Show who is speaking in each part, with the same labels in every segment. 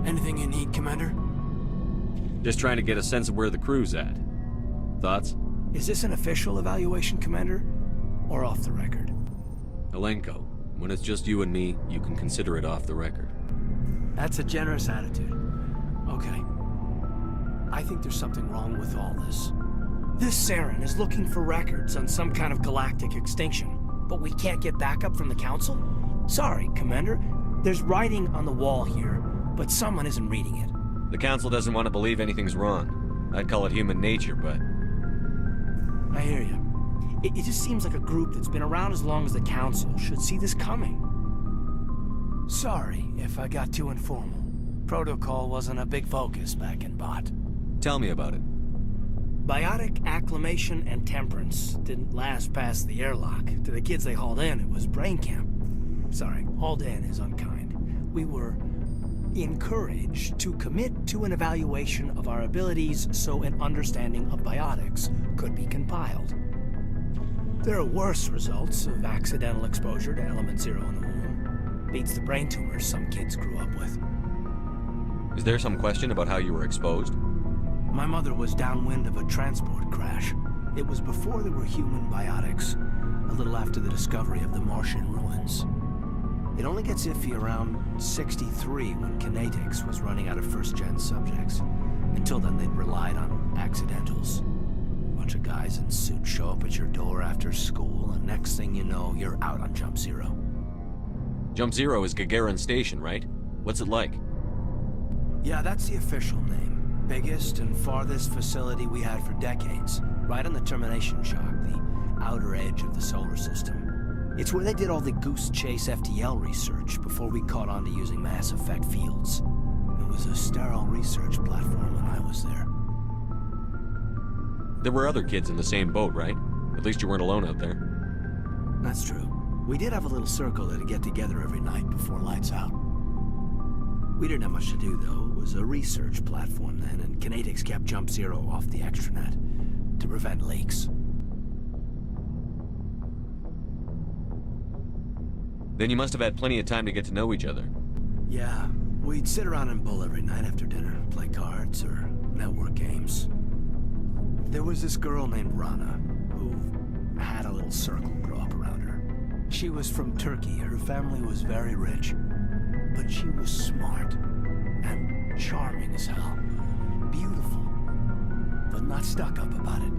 Speaker 1: Anything you need, Commander?
Speaker 2: Just trying to get a sense of where the crew's at. Thoughts?
Speaker 1: Is this an official evaluation, Commander? Or off the record?
Speaker 2: Alenko, when it's just you and me, you can consider it off the record.
Speaker 1: That's a generous attitude. Okay. I think there's something wrong with all this. This Saren is looking for records on some kind of galactic extinction, but we can't get backup from the Council? Sorry, Commander. There's writing on the wall here, but someone isn't reading it.
Speaker 2: The Council doesn't want to believe anything's wrong. I'd call it human nature, but...
Speaker 1: I hear you. It just seems like a group that's been around as long as the Council should see this coming. Sorry if I got too informal. Protocol wasn't a big focus back in Bot.
Speaker 2: Tell me about it.
Speaker 1: Biotic acclimation and temperance didn't last past the airlock. To the kids they hauled in, it was brain camp. Sorry, hauled in is unkind. We were encouraged to commit to an evaluation of our abilities so an understanding of biotics could be compiled. There are worse results of accidental exposure to element zero in the womb. Beats the brain tumors some kids grew up with.
Speaker 2: Is there some question about how you were exposed?
Speaker 1: My mother was downwind of a transport crash. It was before there were human biotics, a little after the discovery of the Martian ruins. It only gets iffy around 63 when kinetics was running out of first-gen subjects. Until then, they'd relied on accidentals. Bunch of guys in suits show up at your door after school, and next thing you know, you're out on Jump Zero.
Speaker 2: Jump Zero is Gagarin Station, right? What's it like?
Speaker 1: Yeah, that's the official name. Biggest and farthest facility we had for decades. Right on the termination shock, the outer edge of the solar system. It's where they did all the Goose Chase FTL research before we caught on to using mass effect fields. It was a sterile research platform when I was there.
Speaker 2: There were other kids in the same boat, right? At least you weren't alone out there.
Speaker 1: That's true. We did have a little circle that'd get together every night before lights out. We didn't have much to do, though. It was a research platform then, and kinetics kept Jump Zero off the extranet to prevent leaks.
Speaker 2: Then you must have had plenty of time to get to know each other.
Speaker 1: Yeah, we'd sit around and bull every night after dinner, play cards or network games. There was this girl named Rana, who had a little circle grow up around her. She was from Turkey. Her family was very rich. But she was smart and charming as hell. Beautiful, but not stuck up about it.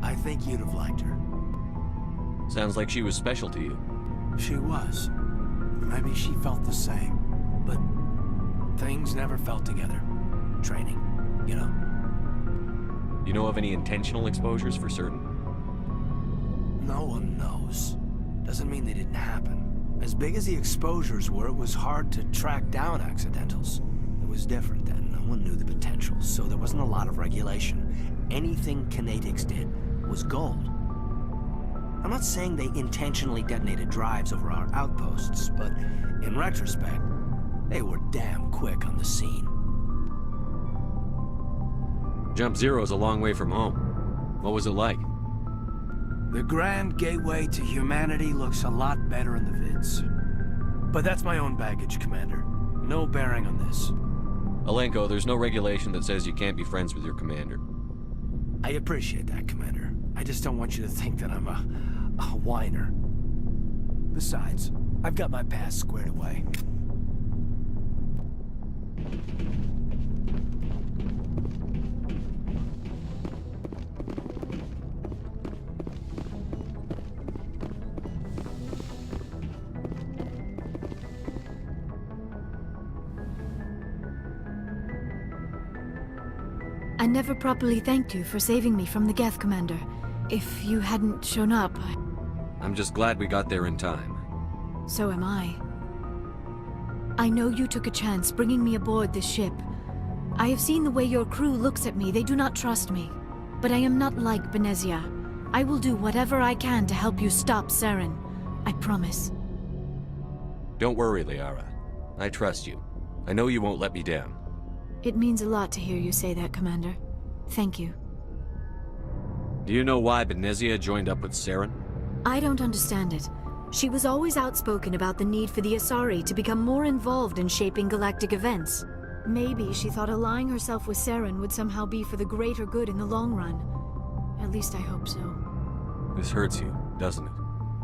Speaker 1: I think you'd have liked her.
Speaker 2: Sounds like she was special to you.
Speaker 1: She was. Maybe she felt the same, but things never felt together. Training, you know.
Speaker 2: You know of any intentional exposures for certain?
Speaker 1: No one knows. Doesn't mean they didn't happen. As big as the exposures were, it was hard to track down accidentals. It was different then. No one knew the potential, so there wasn't a lot of regulation. Anything kinetics did was gold. I'm not saying they intentionally detonated drives over our outposts, but in retrospect, they were damn quick on the scene.
Speaker 2: Jump Zero's a long way from home. What was it like?
Speaker 1: The grand gateway to humanity looks a lot better in the vids. But that's my own baggage, Commander. No bearing on this.
Speaker 2: Alenko, there's no regulation that says you can't be friends with your commander.
Speaker 1: I appreciate that, Commander. I just don't want you to think that I'm a whiner. Besides, I've got my past squared away.
Speaker 3: I never properly thanked you for saving me from the Geth, Commander. If you hadn't shown up,
Speaker 2: I'm just glad we got there in time.
Speaker 3: so am I. I know you took a chance bringing me aboard this ship. I have seen the way your crew looks at me. They do not trust me. But I am not like Benezia. I will do whatever I can to help you stop Saren. I promise.
Speaker 2: Don't worry, Liara. I trust you. I know you won't let me down.
Speaker 3: It means a lot to hear you say that, Commander. Thank you.
Speaker 2: Do you know why Benezia joined up with Saren?
Speaker 3: I don't understand it. She was always outspoken about the need for the Asari to become more involved in shaping galactic events. Maybe she thought allying herself with Saren would somehow be for the greater good in the long run. At least I hope so.
Speaker 2: This hurts you, doesn't it?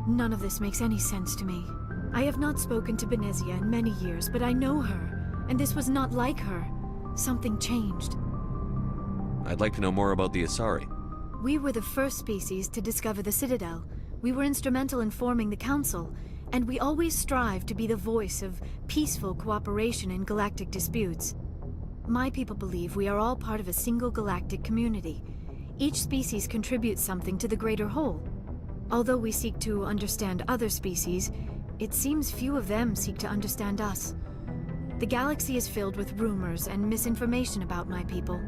Speaker 3: None of this makes any sense to me. I have not spoken to Benezia in many years, but I know her, and this was not like her. Something changed.
Speaker 2: I'd like to know more about the Asari.
Speaker 3: We were the first species to discover the Citadel. We were instrumental in forming the Council, and we always strive to be the voice of peaceful cooperation in galactic disputes. My people believe we are all part of a single galactic community. Each species contributes something to the greater whole. Although we seek to understand other species, it seems few of them seek to understand us. The galaxy is filled with rumors and misinformation about my people.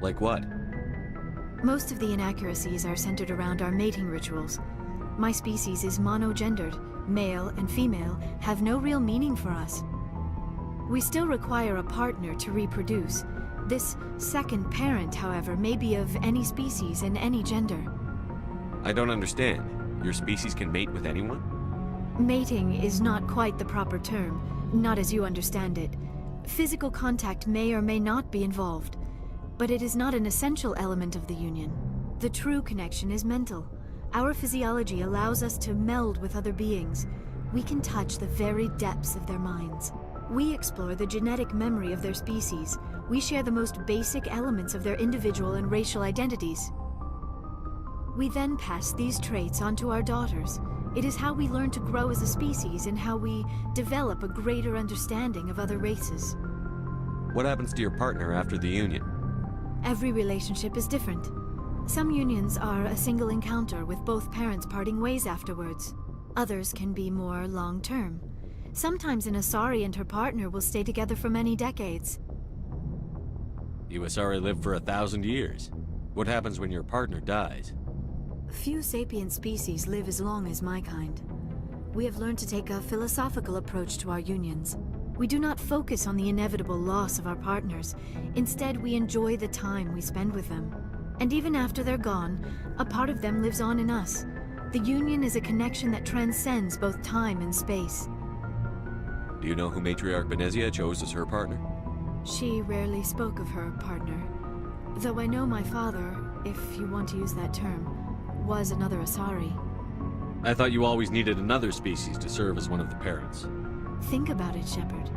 Speaker 2: Like what?
Speaker 3: Most of the inaccuracies are centered around our mating rituals. My species is monogendered. Male and female have no real meaning for us. We still require a partner to reproduce. This second parent, however, may be of any species and any gender.
Speaker 2: I don't understand. Your species can mate with anyone?
Speaker 3: Mating is not quite the proper term, not as you understand it. Physical contact may or may not be involved, but it is not an essential element of the union. The true connection is mental. Our physiology allows us to meld with other beings. We can touch the very depths of their minds. We explore the genetic memory of their species. We share the most basic elements of their individual and racial identities. We then pass these traits on to our daughters. It is how we learn to grow as a species and how we develop a greater understanding of other races.
Speaker 2: What happens to your partner after the union?
Speaker 3: Every relationship is different. Some unions are a single encounter with both parents parting ways afterwards. Others can be more long-term. Sometimes an Asari and her partner will stay together for many decades.
Speaker 2: You Asari live for 1,000 years. What happens when your partner dies?
Speaker 3: Few sapient species live as long as my kind. We have learned to take a philosophical approach to our unions. We do not focus on the inevitable loss of our partners. Instead, we enjoy the time we spend with them. And even after they're gone, a part of them lives on in us. The union is a connection that transcends both time and space.
Speaker 2: Do you know who Matriarch Benezia chose as her partner?
Speaker 3: She rarely spoke of her partner. Though I know my father, if you want to use that term, was another Asari.
Speaker 2: I thought you always needed another species to serve as one of the parents.
Speaker 3: Think about it, Shepard.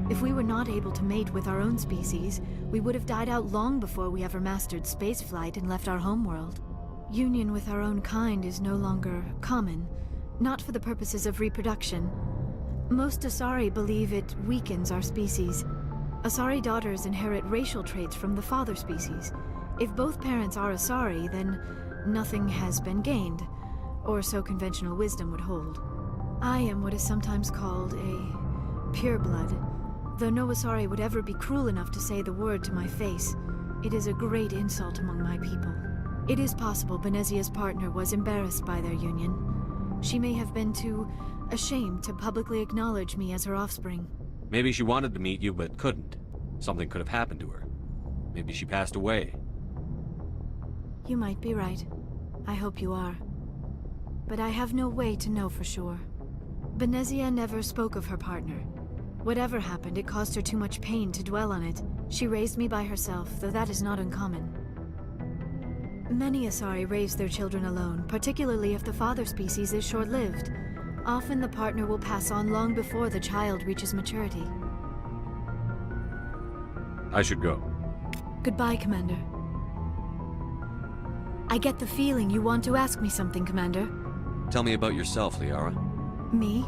Speaker 3: If we were not able to mate with our own species, we would have died out long before we ever mastered spaceflight and left our homeworld. Union with our own kind is no longer common, not for the purposes of reproduction. Most Asari believe it weakens our species. Asari daughters inherit racial traits from the father species. If both parents are Asari, then nothing has been gained, or so conventional wisdom would hold. I am what is sometimes called a pureblood. Though no Asari would ever be cruel enough to say the word to my face, it is a great insult among my people. It is possible Benezia's partner was embarrassed by their union. She may have been too ashamed to publicly acknowledge me as her offspring.
Speaker 2: Maybe she wanted to meet you but couldn't. Something could have happened to her. Maybe she passed away.
Speaker 3: You might be right. I hope you are. But I have no way to know for sure. Benezia never spoke of her partner. Whatever happened, it caused her too much pain to dwell on it. She raised me by herself, though that is not uncommon. Many Asari raise their children alone, particularly if the father species is short-lived. Often the partner will pass on long before the child reaches maturity.
Speaker 2: I should go.
Speaker 3: Goodbye, Commander. I get the feeling you want to ask me something, Commander.
Speaker 2: Tell me about yourself, Liara.
Speaker 3: Me?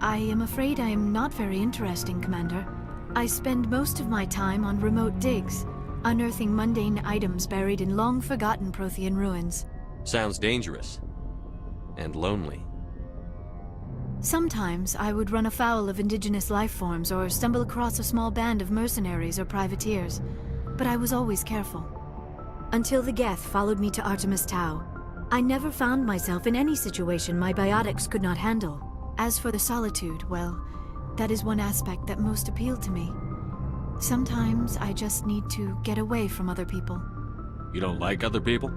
Speaker 3: I am afraid I am not very interesting, Commander. I spend most of my time on remote digs, unearthing mundane items buried in long-forgotten Prothean ruins.
Speaker 2: Sounds dangerous. And lonely.
Speaker 3: Sometimes I would run afoul of indigenous life forms or stumble across a small band of mercenaries or privateers, but I was always careful. Until the Geth followed me to Artemis Tau, I never found myself in any situation my biotics could not handle. As for the solitude, well, that is one aspect that most appealed to me. Sometimes I just need to get away from other people.
Speaker 2: You don't like other people?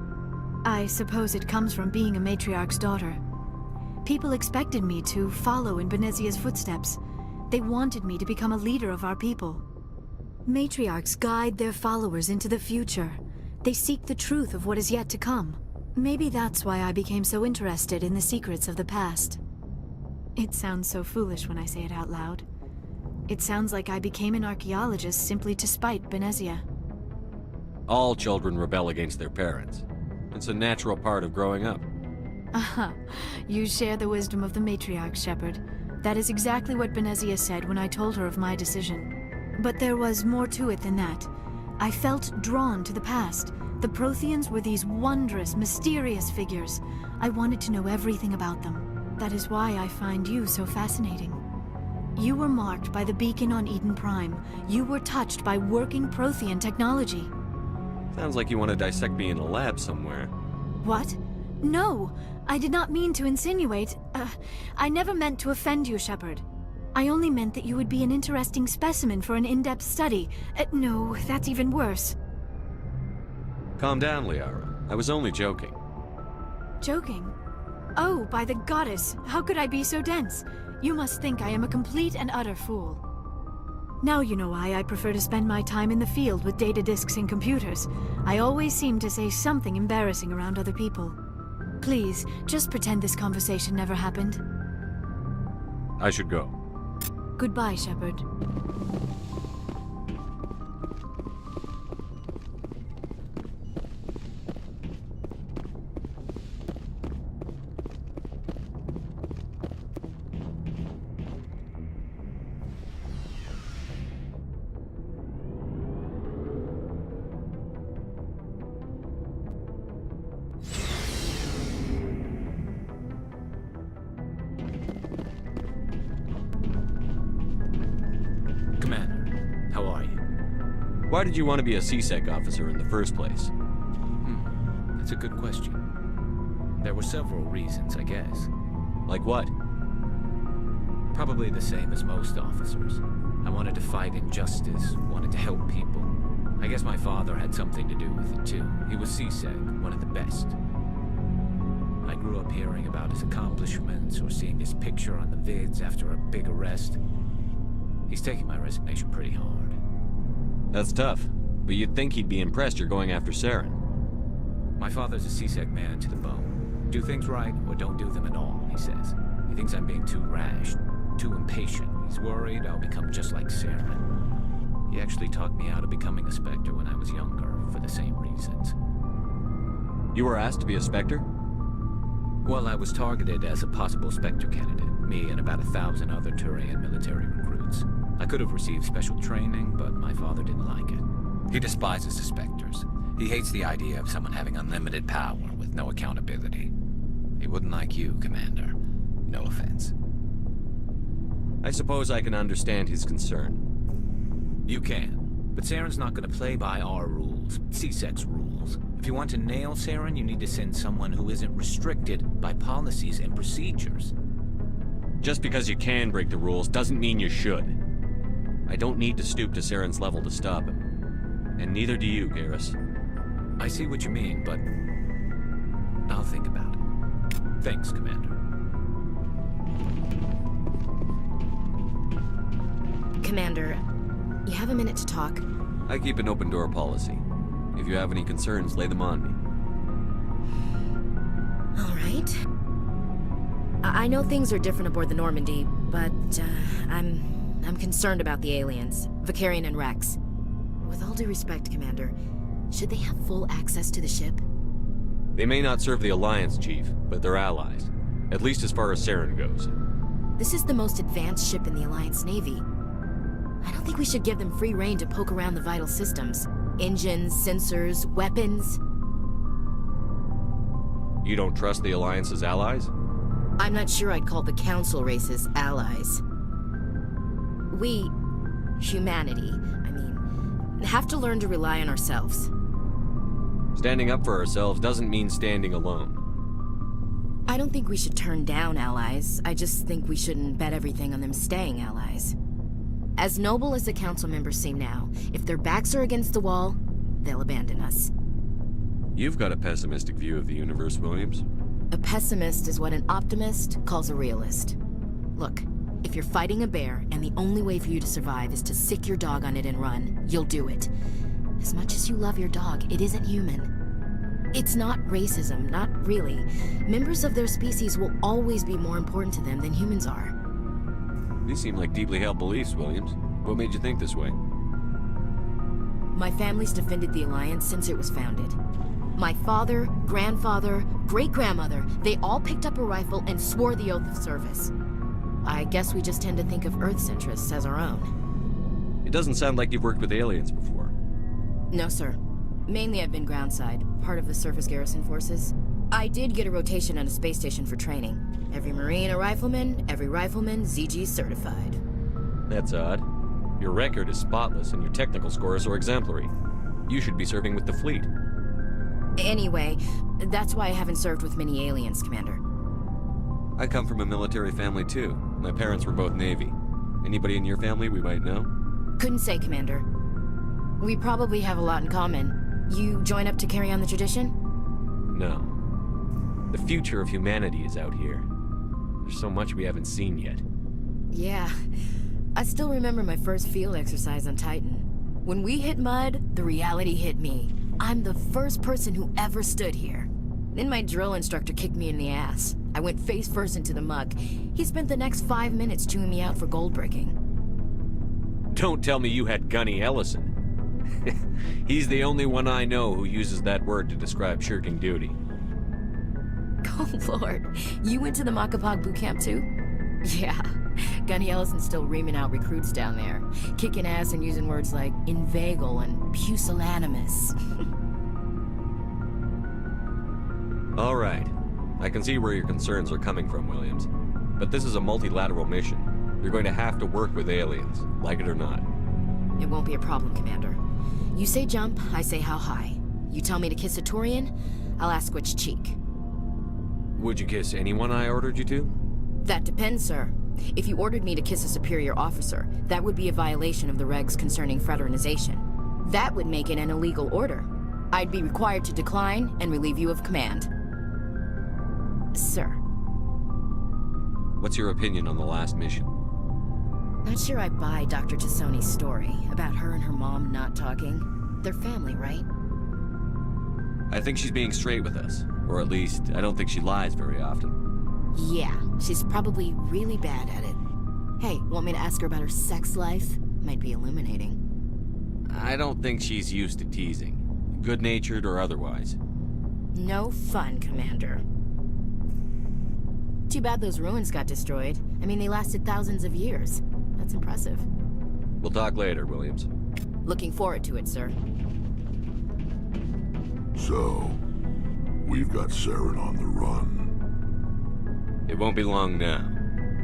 Speaker 3: I suppose it comes from being a matriarch's daughter. People expected me to follow in Benezia's footsteps. They wanted me to become a leader of our people. Matriarchs guide their followers into the future. They seek the truth of what is yet to come. Maybe that's why I became so interested in the secrets of the past. It sounds so foolish when I say it out loud. It sounds like I became an archaeologist simply to spite Benezia.
Speaker 2: All children rebel against their parents. It's a natural part of growing up.
Speaker 3: Aha, you share the wisdom of the matriarch, Shepard. That is exactly what Benezia said when I told her of my decision. But there was more to it than that. I felt drawn to the past. The Protheans were these wondrous, mysterious figures. I wanted to know everything about them. That is why I find you so fascinating. You were marked by the beacon on Eden Prime. You were touched by working Prothean technology.
Speaker 2: Sounds like you want to dissect me in a lab somewhere.
Speaker 3: What? No, I did not mean to insinuate. I never meant to offend you, Shepard. I only meant that you would be an interesting specimen for an in-depth study. No, that's even worse.
Speaker 2: Calm down, Liara. I was only joking.
Speaker 3: Joking? Oh, by the goddess, how could I be so dense? You must think I am a complete and utter fool. Now you know why I prefer to spend my time in the field with data disks and computers. I always seem to say something embarrassing around other people. Please, just pretend this conversation never happened.
Speaker 2: I should go.
Speaker 3: Goodbye, Shepard.
Speaker 2: Why did you want to be a CSEC officer in the first place?
Speaker 4: That's a good question. There were several reasons, I guess.
Speaker 2: Like what?
Speaker 4: Probably the same as most officers. I wanted to fight injustice, wanted to help people. I guess my father had something to do with it too. He was CSEC, one of the best. I grew up hearing about his accomplishments or seeing his picture on the vids after a big arrest. He's taking my resignation pretty hard.
Speaker 2: That's tough, but you'd think he'd be impressed you're going after Saren.
Speaker 4: My father's a CSEC man to the bone. Do things right or don't do them at all, he says. He thinks I'm being too rash, too impatient. He's worried I'll become just like Saren. He actually talked me out of becoming a Spectre when I was younger, for the same reasons.
Speaker 2: You were asked to be a Spectre?
Speaker 4: Well, I was targeted as a possible Spectre candidate, me and about 1,000 other Turian military recruits. I could have received special training, but my father didn't like it. He despises the Spectres. He hates the idea of someone having unlimited power with no accountability. He wouldn't like you, Commander. No offense.
Speaker 2: I suppose I can understand his concern.
Speaker 4: You can, but Saren's not going to play by our rules, CSEC's rules. If you want to nail Saren, you need to send someone who isn't restricted by policies and procedures.
Speaker 2: Just because you can break the rules doesn't mean you should. I don't need to stoop to Saren's level to stop him. And neither do you, Garrus.
Speaker 4: I see what you mean, but I'll think about it. Thanks, Commander.
Speaker 5: Commander, you have a minute to talk?
Speaker 2: I keep an open door policy. If you have any concerns, lay them on me.
Speaker 5: All right. I know things are different aboard the Normandy, but I'm concerned about the aliens, Vicarian and Rex. With all due respect, Commander, should they have full access to the ship?
Speaker 2: They may not serve the Alliance, Chief, but they're allies. At least as far as Saren goes.
Speaker 5: This is the most advanced ship in the Alliance Navy. I don't think we should give them free rein to poke around the vital systems. Engines, sensors, weapons.
Speaker 2: You don't trust the Alliance's allies?
Speaker 5: I'm not sure I'd call the Council races allies. We, humanity, have to learn to rely on ourselves.
Speaker 2: Standing up for ourselves doesn't mean standing alone.
Speaker 5: I don't think we should turn down allies. I just think we shouldn't bet everything on them staying allies. As noble as the Council members seem now, if their backs are against the wall, they'll abandon us.
Speaker 2: You've got a pessimistic view of the universe, Williams.
Speaker 5: A pessimist is what an optimist calls a realist. Look, If you're fighting a bear and the only way for you to survive is to sick your dog on it and run, you'll do it. As much as you love your dog, it isn't human. It's not racism, not really. Members of their species will always be more important to them than humans are.
Speaker 2: These seem like deeply held beliefs, Williams. What made you think this way?
Speaker 5: My family's defended the Alliance since it was founded. My father, grandfather, great-grandmother, they all picked up a rifle and swore the oath of service. I guess we just tend to think of Earth's interests as our own.
Speaker 2: It doesn't sound like you've worked with aliens before.
Speaker 5: No, sir. Mainly I've been groundside, part of the surface garrison forces. I did get a rotation on a space station for training. Every Marine a rifleman, every rifleman ZG certified.
Speaker 2: That's odd. Your record is spotless and your technical scores are exemplary. You should be serving with the fleet.
Speaker 5: Anyway, that's why I haven't served with many aliens, Commander.
Speaker 2: I come from a military family too. My parents were both Navy. Anybody in your family we might know?
Speaker 5: Couldn't say, Commander. We probably have a lot in common. You join up to carry on the tradition?
Speaker 2: No. The future of humanity is out here. There's so much we haven't seen yet.
Speaker 5: Yeah. I still remember my first field exercise on Titan. When we hit mud, the reality hit me. I'm the first person who ever stood here. Then my drill instructor kicked me in the ass. I went face first into the muck. He spent the next 5 minutes chewing me out for gold breaking.
Speaker 2: Don't tell me you had Gunny Ellison. He's the only one I know who uses that word to describe shirking duty.
Speaker 5: Oh, Lord. You went to the Macapog boot camp, too? Yeah. Gunny Ellison's still reaming out recruits down there. Kicking ass and using words like inveigle and pusillanimous.
Speaker 2: All right. I can see where your concerns are coming from, Williams. But this is a multilateral mission. You're going to have to work with aliens, like it or not.
Speaker 5: It won't be a problem, Commander. You say jump, I say how high. You tell me to kiss a Turian, I'll ask which cheek.
Speaker 2: Would you kiss anyone I ordered you to?
Speaker 5: That depends, sir. If you ordered me to kiss a superior officer, that would be a violation of the regs concerning fraternization. That would make it an illegal order. I'd be required to decline and relieve you of command. Sir.
Speaker 2: What's your opinion on the last mission?
Speaker 5: Not sure I buy Dr. Tassoni's story about her and her mom not talking. They're family, right?
Speaker 2: I think she's being straight with us. Or at least, I don't think she lies very often.
Speaker 5: Yeah, she's probably really bad at it. Hey, want me to ask her about her sex life? Might be illuminating.
Speaker 2: I don't think she's used to teasing. Good-natured or otherwise.
Speaker 5: No fun, Commander. Too bad those ruins got destroyed. I mean, they lasted thousands of years. That's impressive.
Speaker 2: We'll talk later, Williams.
Speaker 5: Looking forward to it, sir.
Speaker 6: So, we've got Saren on the run.
Speaker 2: It won't be long now.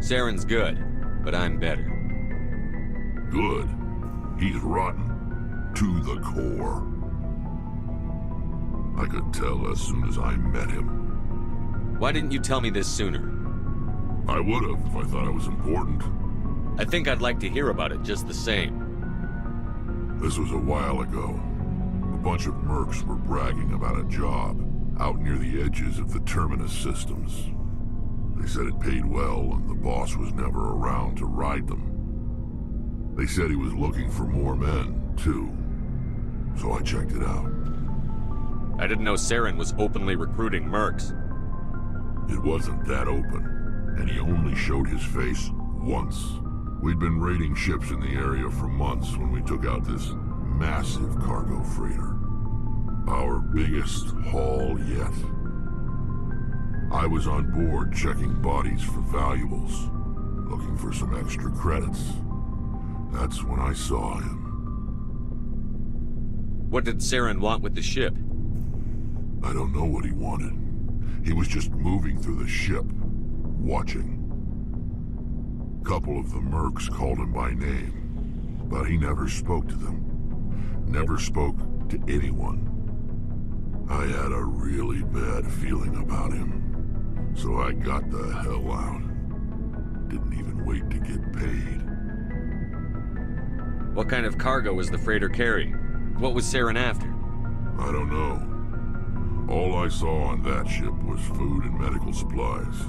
Speaker 2: Saren's good, but I'm better.
Speaker 6: Good. He's rotten. To the core. I could tell as soon as I met him.
Speaker 2: Why didn't you tell me this sooner?
Speaker 6: I would've if I thought it was important.
Speaker 2: I think I'd like to hear about it just the same.
Speaker 6: This was a while ago. A bunch of mercs were bragging about a job out near the edges of the Terminus systems. They said it paid well and the boss was never around to ride them. They said he was looking for more men, too. So I checked it out.
Speaker 2: I didn't know Saren was openly recruiting mercs.
Speaker 6: It wasn't that open, and he only showed his face once. We'd been raiding ships in the area for months when we took out this massive cargo freighter. Our biggest haul yet. I was on board checking bodies for valuables, looking for some extra credits. That's when I saw him.
Speaker 2: What did Saren want with the ship?
Speaker 6: I don't know what he wanted. He was just moving through the ship, watching. Couple of the mercs called him by name, but he never spoke to them. Never spoke to anyone. I had a really bad feeling about him, so I got the hell out. Didn't even wait to get paid.
Speaker 2: What kind of cargo was the freighter carrying? What was Saren after?
Speaker 6: I don't know. All I saw on that ship was food and medical supplies.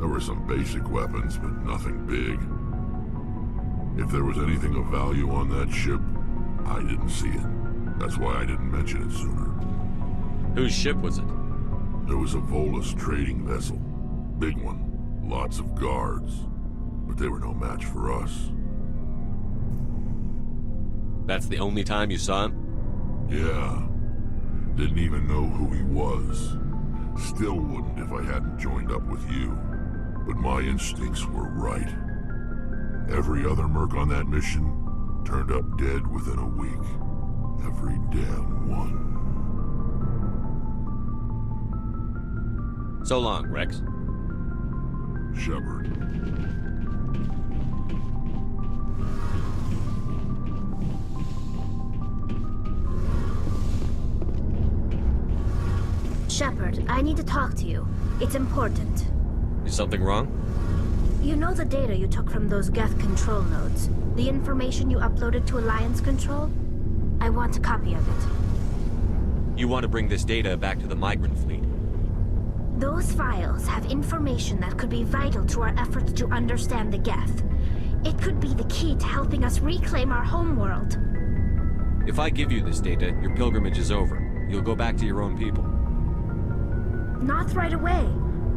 Speaker 6: There were some basic weapons, but nothing big. If there was anything of value on that ship, I didn't see it. That's why I didn't mention it sooner.
Speaker 2: Whose ship was it?
Speaker 6: There was a Volus trading vessel. Big one. Lots of guards. But they were no match for us.
Speaker 2: That's the only time you saw him?
Speaker 6: Yeah. Didn't even know who he was. Still wouldn't if I hadn't joined up with you. But my instincts were right. Every other merc on that mission turned up dead within a week. Every damn one.
Speaker 2: So long, Rex.
Speaker 6: Shepard.
Speaker 7: Shepard, I need to talk to you. It's important.
Speaker 2: Is something wrong?
Speaker 7: You know the data you took from those Geth control nodes? The information you uploaded to Alliance Control? I want a copy of it.
Speaker 2: You want to bring this data back to the migrant fleet?
Speaker 7: Those files have information that could be vital to our efforts to understand the Geth. It could be the key to helping us reclaim our homeworld.
Speaker 2: If I give you this data, your pilgrimage is over. You'll go back to your own people.
Speaker 7: Not right away.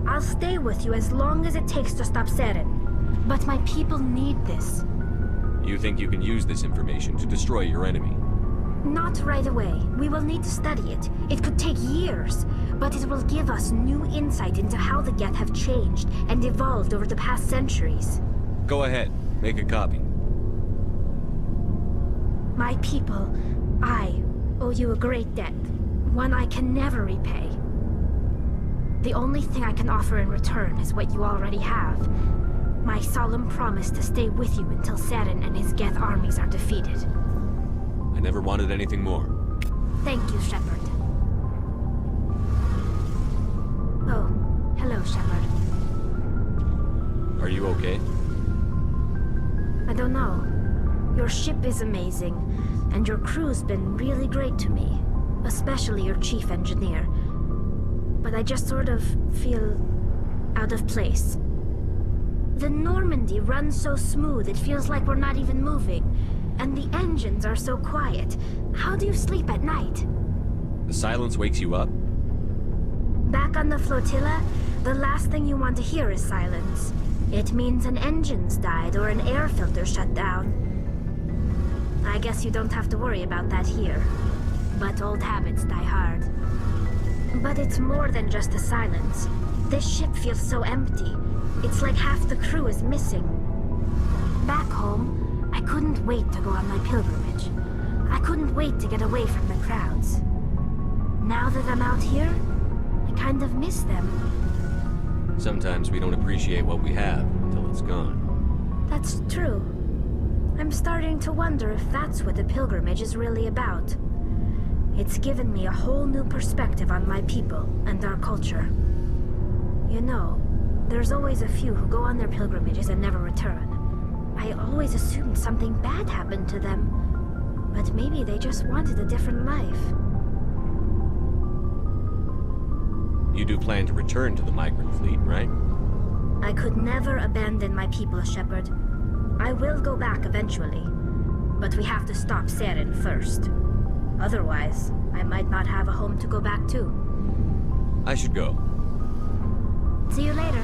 Speaker 7: I'll stay with you as long as it takes to stop Seren. But my people need this.
Speaker 2: You think you can use this information to destroy your enemy?
Speaker 7: Not right away. We will need to study it. It could take years, but it will give us new insight into how the Geth have changed and evolved over the past centuries.
Speaker 2: Go ahead. Make a copy.
Speaker 7: My people, I owe you a great debt. One I can never repay. The only thing I can offer in return is what you already have. My solemn promise to stay with you until Seren and his Geth armies are defeated.
Speaker 2: I never wanted anything more.
Speaker 7: Thank you, Shepard. Oh, hello, Shepard.
Speaker 2: Are you okay?
Speaker 7: I don't know. Your ship is amazing, and your crew's been really great to me. Especially your chief engineer. But I just sort of feel out of place. The Normandy runs so smooth it feels like we're not even moving. And the engines are so quiet. How do you sleep at night?
Speaker 2: The silence wakes you up?
Speaker 7: Back on the flotilla, the last thing you want to hear is silence. It means an engine's died or an air filter shut down. I guess you don't have to worry about that here. But old habits die hard. But it's more than just the silence. This ship feels so empty. It's like half the crew is missing. Back home, I couldn't wait to go on my pilgrimage. I couldn't wait to get away from the crowds. Now that I'm out here, I kind of miss them.
Speaker 2: Sometimes we don't appreciate what we have until it's gone.
Speaker 7: That's true. I'm starting to wonder if that's what the pilgrimage is really about. It's given me a whole new perspective on my people and our culture. You know, there's always a few who go on their pilgrimages and never return. I always assumed something bad happened to them. But maybe they just wanted a different life.
Speaker 2: You do plan to return to the migrant fleet, right?
Speaker 7: I could never abandon my people, Shepard. I will go back eventually. But we have to stop Seren first. Otherwise, I might not have a home to go back to.
Speaker 2: I should go.
Speaker 7: See you later.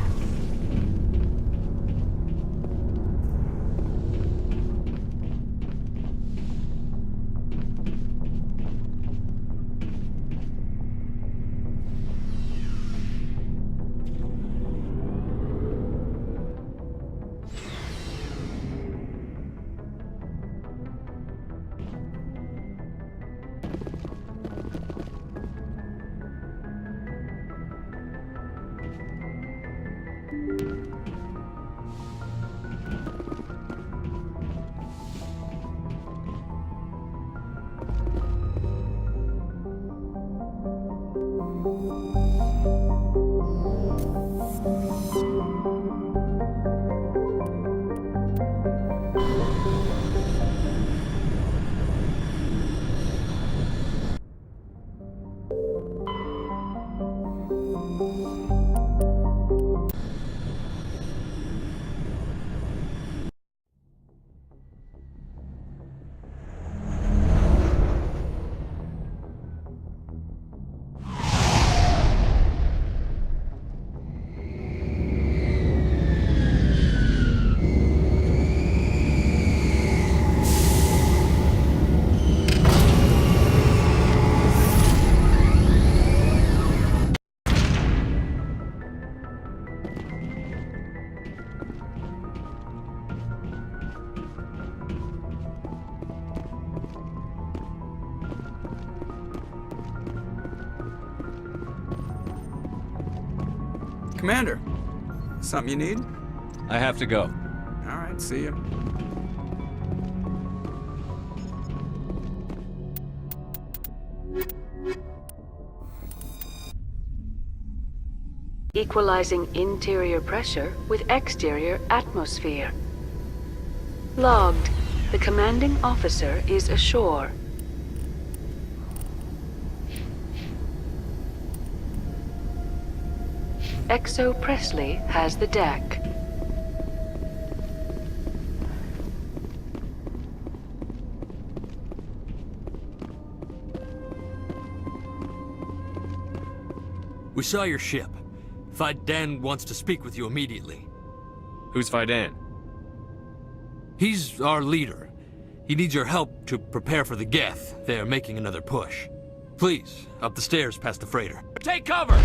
Speaker 8: Commander, something you need?
Speaker 2: I have to go.
Speaker 8: All right, see you.
Speaker 9: Equalizing interior pressure with exterior atmosphere. Logged. The commanding officer is ashore. Exo Presley has the deck.
Speaker 10: We saw your ship. Fidan wants to speak with you immediately.
Speaker 2: Who's Fidan?
Speaker 10: He's our leader. He needs your help to prepare for the Geth. They're making another push. Please, up the stairs past the freighter. Take cover!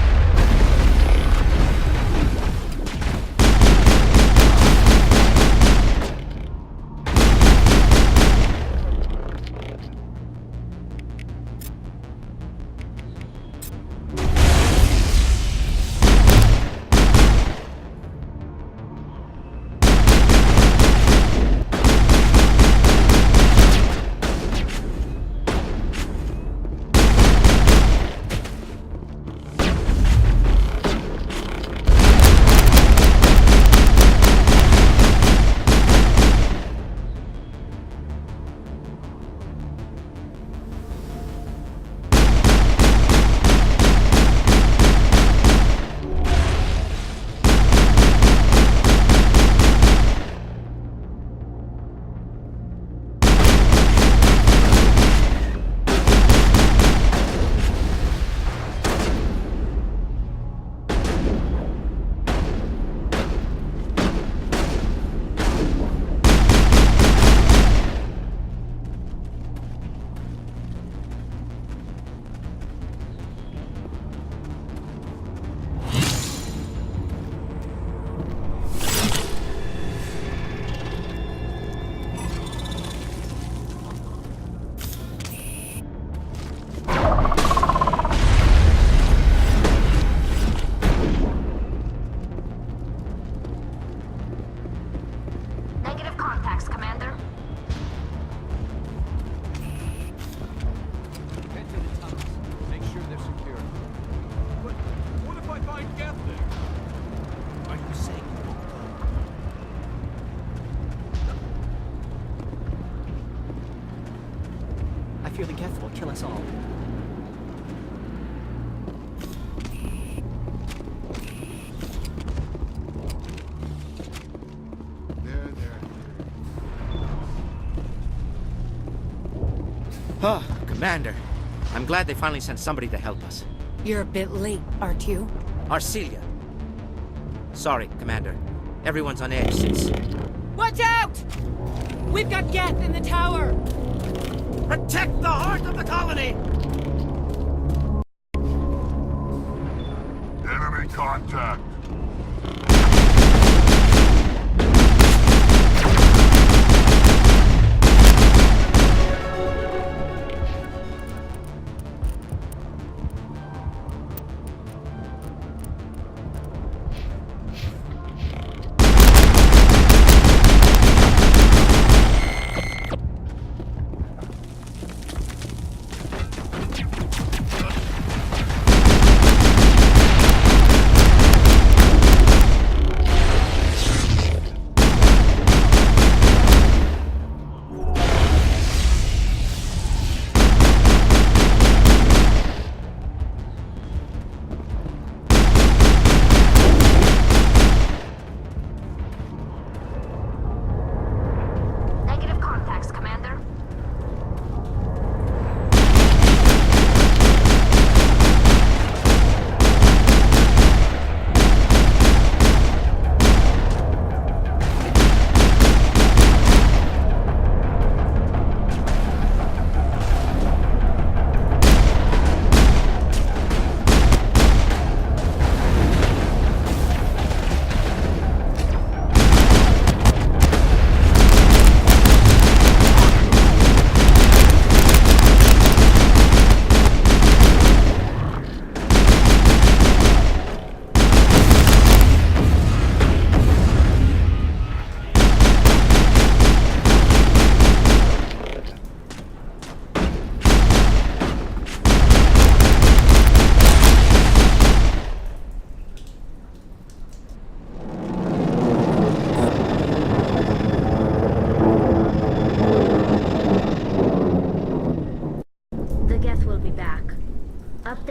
Speaker 7: Negative contacts, Commander.
Speaker 10: Head to the tunnels. Make sure they're secure. But what if I find Geth there? Are you saying you won't go?
Speaker 1: I fear the Geth will kill us all.
Speaker 11: Oh, Commander. I'm glad they finally sent somebody to help us.
Speaker 3: You're a bit late, aren't you?
Speaker 11: Arcelia. Sorry, Commander. Everyone's on edge since...
Speaker 3: Watch out! We've got Geth in the tower!
Speaker 11: Protect the heart of the colony!
Speaker 6: Enemy contact.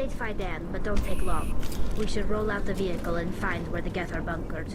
Speaker 7: late, Fidan, but don't take long. We should roll out the vehicle and find where the Geth are bunkered.